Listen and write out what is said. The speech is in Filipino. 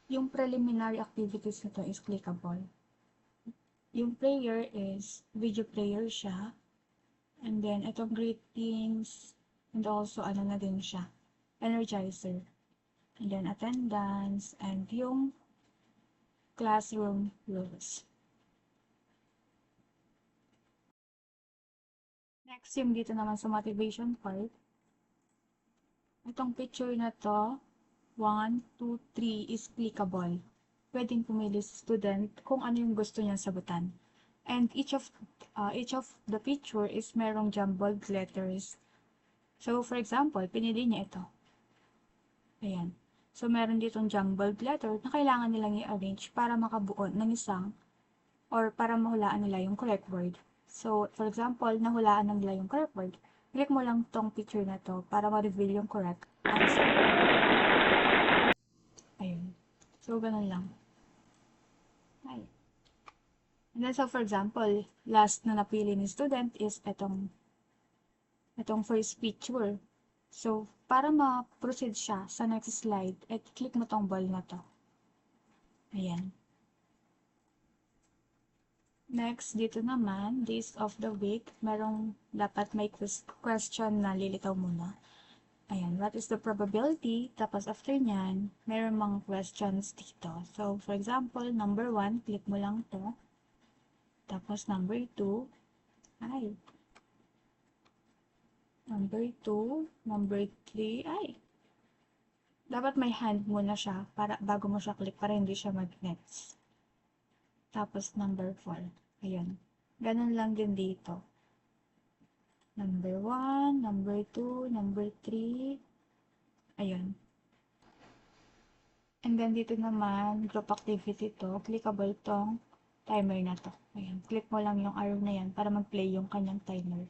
Yung preliminary activities nito is clickable. Yung player is video player siya. And then, itong greetings, and also, ano na din siya, energizer. And then, attendance, and yung classroom rules. Next, yung dito naman sa motivation part. Itong picture na to, 1, 2, 3 is clickable. Pwedeng pumili sa student kung ano yung gusto niyang sagutan. And each of the picture is merong jumbled letters. So, for example, pinili niya ito. Ayan. So, meron ditong jumbled letter na kailangan nilang i-arrange para makabuo ng isang or para mahulaan nila yung correct word. So, for example, nahulaan na nila yung correct word. Click mo lang tong picture na to para ma-reveal yung correct answer. Ayun. So, ganun lang. Ay. And then, so for example, last na napili ni student is itong first picture. So, para ma-proceed siya sa next slide, click mo tong ball na to. Ayan. Next, dito naman, days of the week, merong dapat may question na lilitaw muna. Ayan, what is the probability? Tapos after nyan, meron mga questions dito. So, for example, number 1, click mo lang to. Tapos number 2, number 2, number 3, dapat may hand muna siya para bago mo siya click para hindi siya mag-next. Tapos number 4. Ayun. Ganun lang din dito. Number 1, number 2, number 3. Ayun. And then dito naman, group activity to. Clickable tong timer na to. Ayan. Click mo lang yung arrow na yan para mag-play yung kanyang timer.